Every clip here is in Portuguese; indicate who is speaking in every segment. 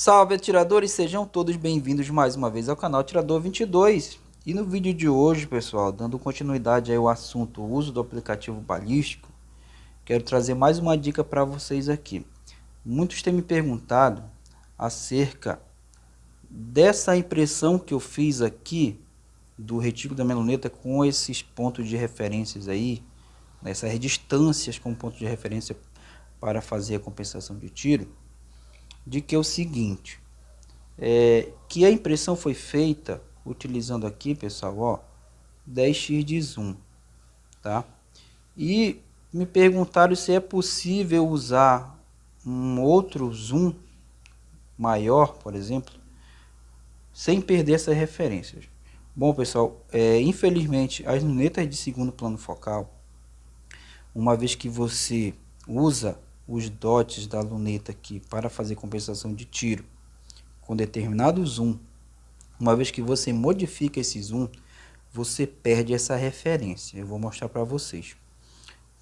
Speaker 1: Salve atiradores, sejam todos bem-vindos mais uma vez ao canal Atirador 22. E no vídeo de hoje, pessoal, dando continuidade aí ao assunto uso do aplicativo balístico, quero trazer mais uma dica para vocês aqui. Muitos têm me perguntado acerca dessa impressão que eu fiz aqui do retículo da minha luneta com esses pontos de referências aí, essas distâncias com ponto de referência para fazer a compensação de tiro, de que é o seguinte, que a impressão foi feita utilizando aqui, pessoal, ó, 10x de zoom, tá? E me perguntaram se é possível usar um outro zoom maior, por exemplo, sem perder essas referências. Bom, pessoal, infelizmente as lunetas de segundo plano focal, uma vez que você usa os dots da luneta aqui para fazer compensação de tiro com determinado zoom, uma vez que você modifica esse zoom, você perde essa referência. Eu vou mostrar para vocês,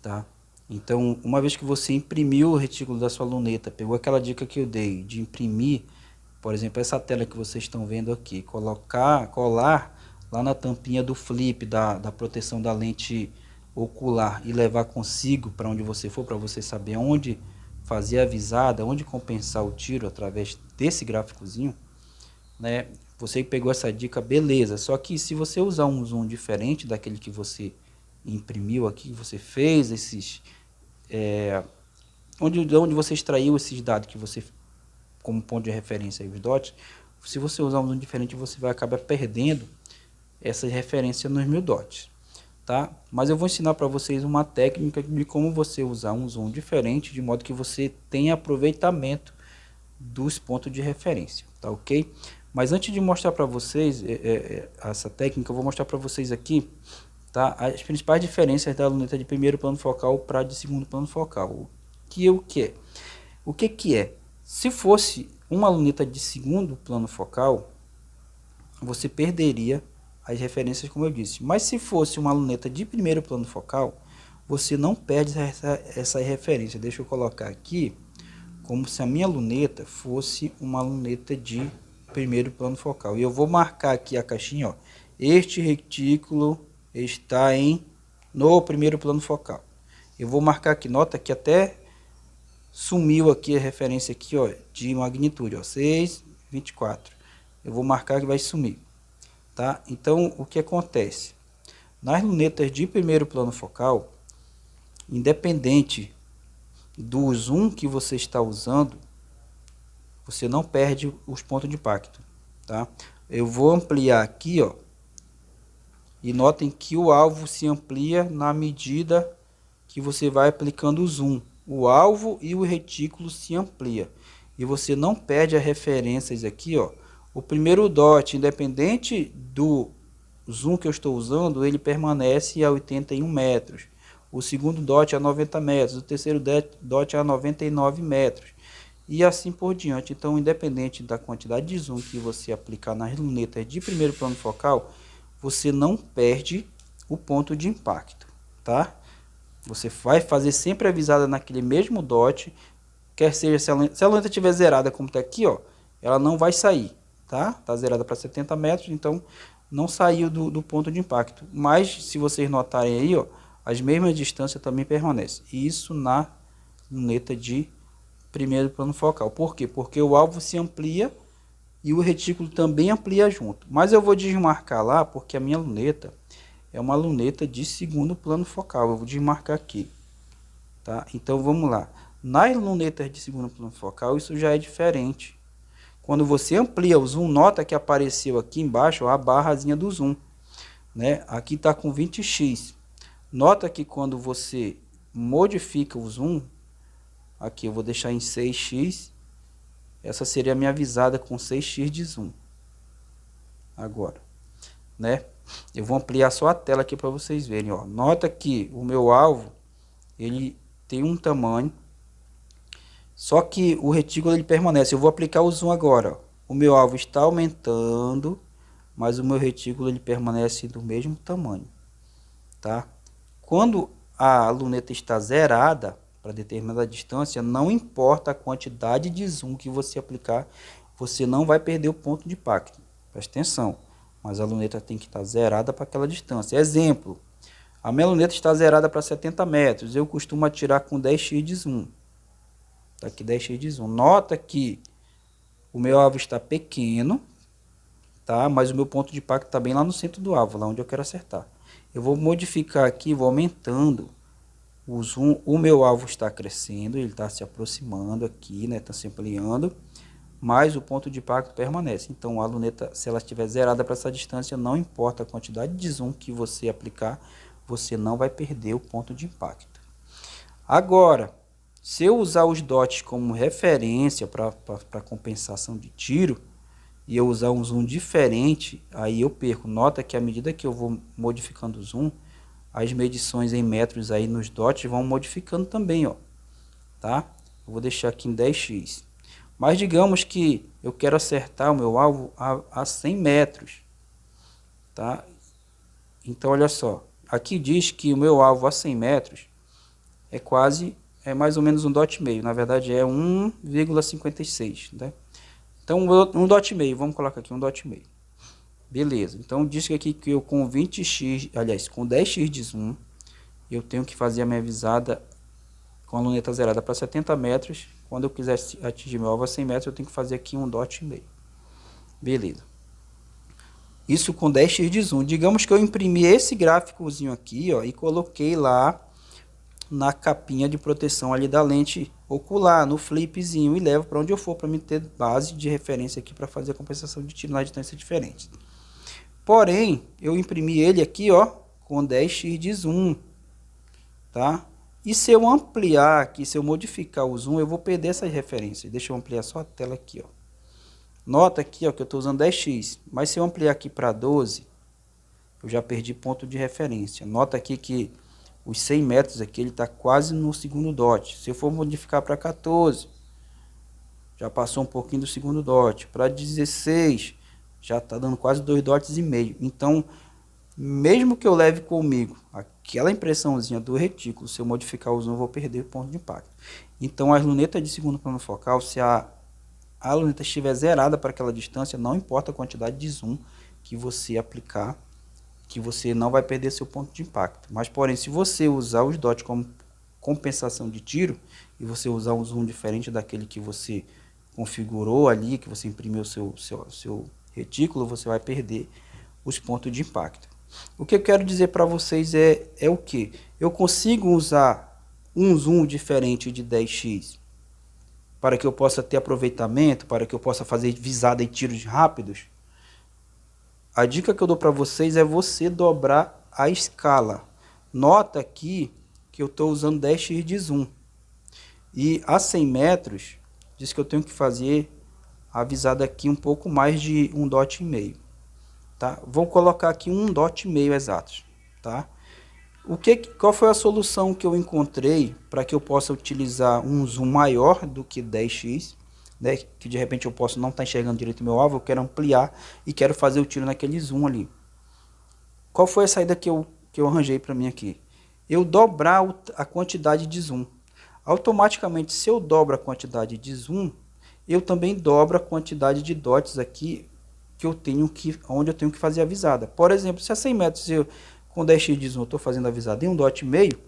Speaker 1: tá? Então, uma vez que você imprimiu o retículo da sua luneta, pegou aquela dica que eu dei de imprimir, por exemplo, essa tela que vocês estão vendo aqui, colar lá na tampinha do flip da proteção da lente ocular e levar consigo para onde você for, para você saber onde fazer a visada, onde compensar o tiro através desse gráficozinho, né? Você pegou essa dica, beleza. Só que se você usar um zoom diferente daquele que você imprimiu aqui, que você fez esses, onde você extraiu esses dados que você como ponto de referência aí, os dots, se você usar um zoom diferente, você vai acabar perdendo essa referência nos 1000 dots, tá? Mas eu vou ensinar para vocês uma técnica de como você usar um zoom diferente, de modo que você tenha aproveitamento dos pontos de referência, tá ok? Mas antes de mostrar para vocês essa técnica, eu vou mostrar para vocês aqui, tá, as principais diferenças da luneta de primeiro plano focal para de segundo plano focal. O que é? Se fosse uma luneta de segundo plano focal, você perderia as referências, como eu disse. Mas se fosse uma luneta de primeiro plano focal, você não perde essa referência. Deixa eu colocar aqui como se a minha luneta fosse uma luneta de primeiro plano focal. E eu vou marcar aqui a caixinha, ó. Este retículo está no primeiro plano focal. Eu vou marcar aqui, nota que até sumiu aqui a referência aqui, ó, de magnitude, ó, 6,24. Eu vou marcar que vai sumir, tá? Então, o que acontece? Nas lunetas de primeiro plano focal, independente do zoom que você está usando, você não perde os pontos de impacto, tá? Eu vou ampliar aqui, ó, e notem que o alvo se amplia na medida que você vai aplicando o zoom. O alvo e o retículo se amplia e você não perde as referências aqui, ó. O primeiro dot, independente do zoom que eu estou usando, ele permanece a 81 metros. O segundo dot a 90 metros, o terceiro dot a 99 metros e assim por diante. Então, independente da quantidade de zoom que você aplicar nas lunetas de primeiro plano focal, você não perde o ponto de impacto, tá? Você vai fazer sempre a visada naquele mesmo dot, quer seja se a luneta estiver zerada como está aqui, ó, ela não vai sair, tá? Tá zerada para 70 metros, então não saiu do ponto de impacto. Mas se vocês notarem aí, ó, as mesmas distâncias também permanecem. Isso na luneta de primeiro plano focal. Por quê? Porque o alvo se amplia e o retículo também amplia junto. Mas eu vou desmarcar lá porque a minha luneta é uma luneta de segundo plano focal. Eu vou desmarcar aqui, tá? Então vamos lá. Nas lunetas de segundo plano focal isso já é diferente. Quando você amplia o zoom, nota que apareceu aqui embaixo, ó, a barrazinha do zoom, né? Aqui está com 20x. Nota que quando você modifica o zoom, aqui eu vou deixar em 6x. Essa seria a minha visada com 6x de zoom. Agora, né? Eu vou ampliar só a tela aqui para vocês verem, ó. Nota que o meu alvo, ele tem um tamanho, só que o retículo ele permanece. Eu vou aplicar o zoom agora, ó. O meu alvo está aumentando, mas o meu retículo ele permanece do mesmo tamanho, tá? Quando a luneta está zerada para determinada distância, não importa a quantidade de zoom que você aplicar, você não vai perder o ponto de impacto. Presta atenção, mas a luneta tem que estar zerada para aquela distância. Exemplo, a minha luneta está zerada para 70 metros, eu costumo atirar com 10x de zoom. Tá aqui 10x de zoom. Nota que o meu alvo está pequeno, tá? Mas o meu ponto de impacto está bem lá no centro do alvo, lá onde eu quero acertar. Eu vou modificar aqui, vou aumentando o zoom. O meu alvo está crescendo, ele está se aproximando aqui, né? Está se ampliando, mas o ponto de impacto permanece. Então a luneta, se ela estiver zerada para essa distância, não importa a quantidade de zoom que você aplicar, você não vai perder o ponto de impacto. Agora, se eu usar os dots como referência para compensação de tiro, e eu usar um zoom diferente, aí eu perco. Nota que à medida que eu vou modificando o zoom, as medições em metros aí nos dots vão modificando também, ó, tá? Eu vou deixar aqui em 10x. Mas digamos que eu quero acertar o meu alvo a 100 metros, tá? Então olha só, aqui diz que o meu alvo a 100 metros é mais ou menos um dot meio, na verdade é 1,56, né? Então, um dot meio, vamos colocar aqui um dot meio. Beleza, então diz que aqui que eu com 20x, aliás, com 10x de zoom, eu tenho que fazer a minha visada com a luneta zerada para 70 metros. Quando eu quiser atingir meu alvo a 100 metros, eu tenho que fazer aqui um dot meio. Beleza. Isso com 10x de zoom. Digamos que eu imprimi esse gráficozinho aqui, ó, e coloquei lá na capinha de proteção ali da lente ocular, no flipzinho, e levo para onde eu for, para me ter base de referência aqui para fazer a compensação de tiro na distância diferente. Porém, eu imprimi ele aqui, ó, com 10x de zoom, tá? E se eu ampliar aqui, se eu modificar o zoom, eu vou perder essas referências. Deixa eu ampliar só a tela aqui, ó. Nota aqui, ó, que eu estou usando 10x, mas se eu ampliar aqui para 12, eu já perdi ponto de referência. Nota aqui que os 100 metros aqui, ele está quase no segundo dot. Se eu for modificar para 14, já passou um pouquinho do segundo dot. Para 16, já está dando quase 2 dots e meio. Então, mesmo que eu leve comigo aquela impressãozinha do retículo, se eu modificar o zoom, eu vou perder o ponto de impacto. Então, as lunetas de segundo plano focal, se a luneta estiver zerada para aquela distância, não importa a quantidade de zoom que você aplicar, que você não vai perder seu ponto de impacto. Mas, porém, se você usar os dots como compensação de tiro, e você usar um zoom diferente daquele que você configurou ali, que você imprimiu seu retículo, você vai perder os pontos de impacto. O que eu quero dizer para vocês é o que? Eu consigo usar um zoom diferente de 10x para que eu possa ter aproveitamento, para que eu possa fazer visada e tiros rápidos? A dica que eu dou para vocês é você dobrar a escala. Nota aqui que eu estou usando 10x de zoom. E a 100 metros, diz que eu tenho que fazer a visada aqui um pouco mais de um dot e meio. Tá? Vou colocar aqui um dot e meio exatos. Tá? Qual foi a solução que eu encontrei para que eu possa utilizar um zoom maior do que 10x? Né, que de repente eu posso não estar enxergando direito o meu alvo, eu quero ampliar e quero fazer o tiro naquele zoom ali. Qual foi a saída que eu arranjei para mim aqui? Eu dobrar a quantidade de zoom. Automaticamente, se eu dobro a quantidade de zoom, eu também dobro a quantidade de dots aqui onde eu tenho que fazer a visada. Por exemplo, se a 100 metros com 10x de zoom eu estou fazendo a visada em um dot e meio,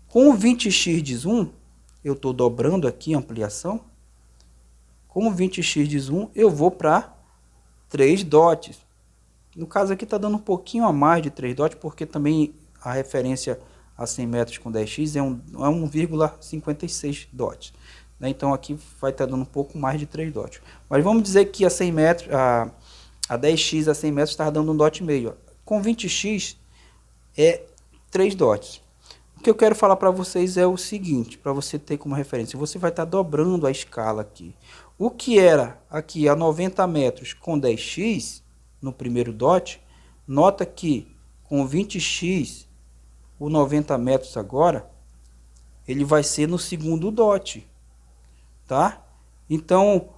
Speaker 1: com 20x de zoom eu estou dobrando aqui a ampliação. Com 20x de zoom, eu vou para 3 dots. No caso aqui está dando um pouquinho a mais de 3 dots, porque também a referência a 100 metros com 10x é 1,56 dots. Né? Então aqui vai estar dando um pouco mais de 3 dots. Mas vamos dizer que a 100 metros, a 10x a 100 metros está dando um dot e meio. Com 20x é 3 dots. O que eu quero falar para vocês é o seguinte, para você ter como referência, você vai estar dobrando a escala aqui. O que era aqui a 90 metros com 10x no primeiro dot, nota que com 20x, o 90 metros agora, ele vai ser no segundo dot. Tá? Então,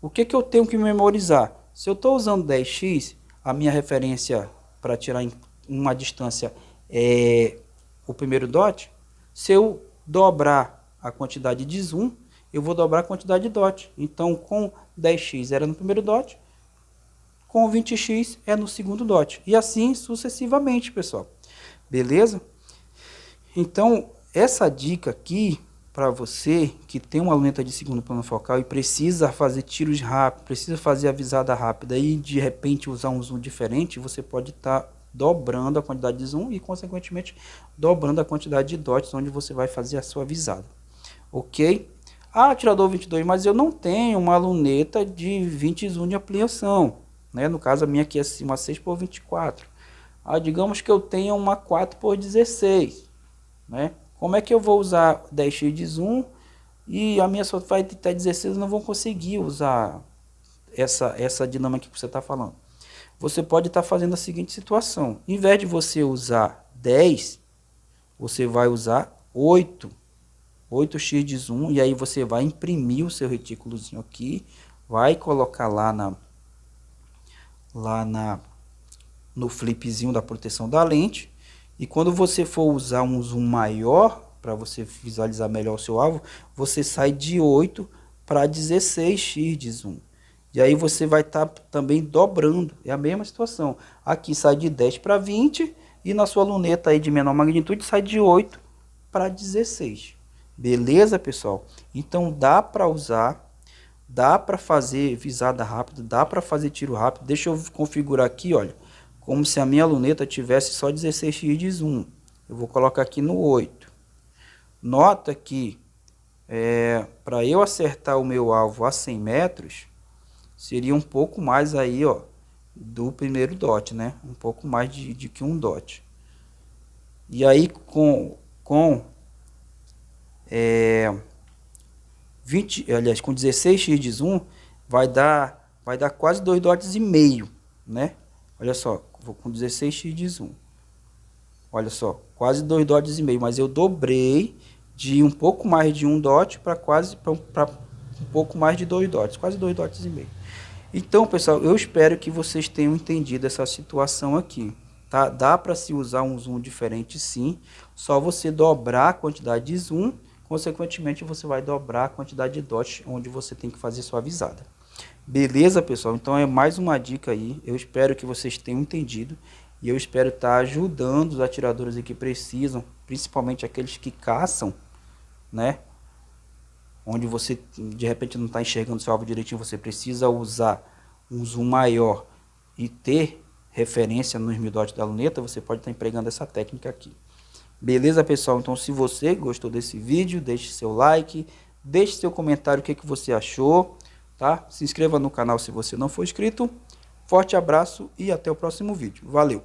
Speaker 1: o que eu tenho que memorizar? Se eu estou usando 10x, a minha referência para tirar em uma distância é o primeiro dot. Se eu dobrar a quantidade de zoom, eu vou dobrar a quantidade de dot. Então, com 10x era no primeiro dot, com 20x é no segundo dot. E assim sucessivamente, pessoal. Beleza? Então, essa dica aqui, para você que tem uma luneta de segundo plano focal e precisa fazer tiros rápidos, precisa fazer a visada rápida e de repente usar um zoom diferente, você pode estar dobrando a quantidade de zoom e consequentemente dobrando a quantidade de dots onde você vai fazer a sua visada. Ok? Ah, atirador 22, mas eu não tenho uma luneta de 20 zoom de ampliação, né? No caso a minha aqui é uma 6x24. Ah, digamos que eu tenha uma 4x16, né? Como é que eu vou usar 10x de zoom e a minha só vai ter 16, eu não vou conseguir usar essa dinâmica que você está falando. Você pode estar fazendo a seguinte situação. Em vez de você usar 10, você vai usar 8x de zoom, e aí você vai imprimir o seu retículozinho aqui, vai colocar lá no flipzinho da proteção da lente. E quando você for usar um zoom maior, para você visualizar melhor o seu alvo, você sai de 8 para 16x de zoom. E aí você vai estar também dobrando, é a mesma situação. Aqui sai de 10 para 20 e na sua luneta aí de menor magnitude sai de 8 para 16. Beleza, pessoal? Então dá para usar, dá para fazer visada rápida, dá para fazer tiro rápido. Deixa eu configurar aqui, olha, como se a minha luneta tivesse só 16x de zoom. Eu vou colocar aqui no 8. Nota que para eu acertar o meu alvo a 100 metros, seria um pouco mais aí, ó, do primeiro dot, né? Um pouco mais de que um dot. E aí com 16x de zoom, vai dar quase 2 dots e meio, né? Olha só, vou com 16x de zoom. Olha só, quase 2 dots e meio, mas eu dobrei de um pouco mais de 1 dot para um pouco mais de 2 dots, quase 2 dots e meio. Então, pessoal, eu espero que vocês tenham entendido essa situação aqui, tá? Dá para se usar um zoom diferente, sim. Só você dobrar a quantidade de zoom, consequentemente você vai dobrar a quantidade de dots onde você tem que fazer sua visada. Beleza, pessoal? Então é mais uma dica aí. Eu espero que vocês tenham entendido e eu espero estar ajudando os atiradores que precisam, principalmente aqueles que caçam, né? Onde você de repente não está enxergando seu alvo direitinho, você precisa usar um zoom maior e ter referência nos 1000 dots da luneta, você pode estar empregando essa técnica aqui. Beleza, pessoal? Então se você gostou desse vídeo, deixe seu like, deixe seu comentário o que você achou, tá? Se inscreva no canal se você não for inscrito. Forte abraço e até o próximo vídeo. Valeu!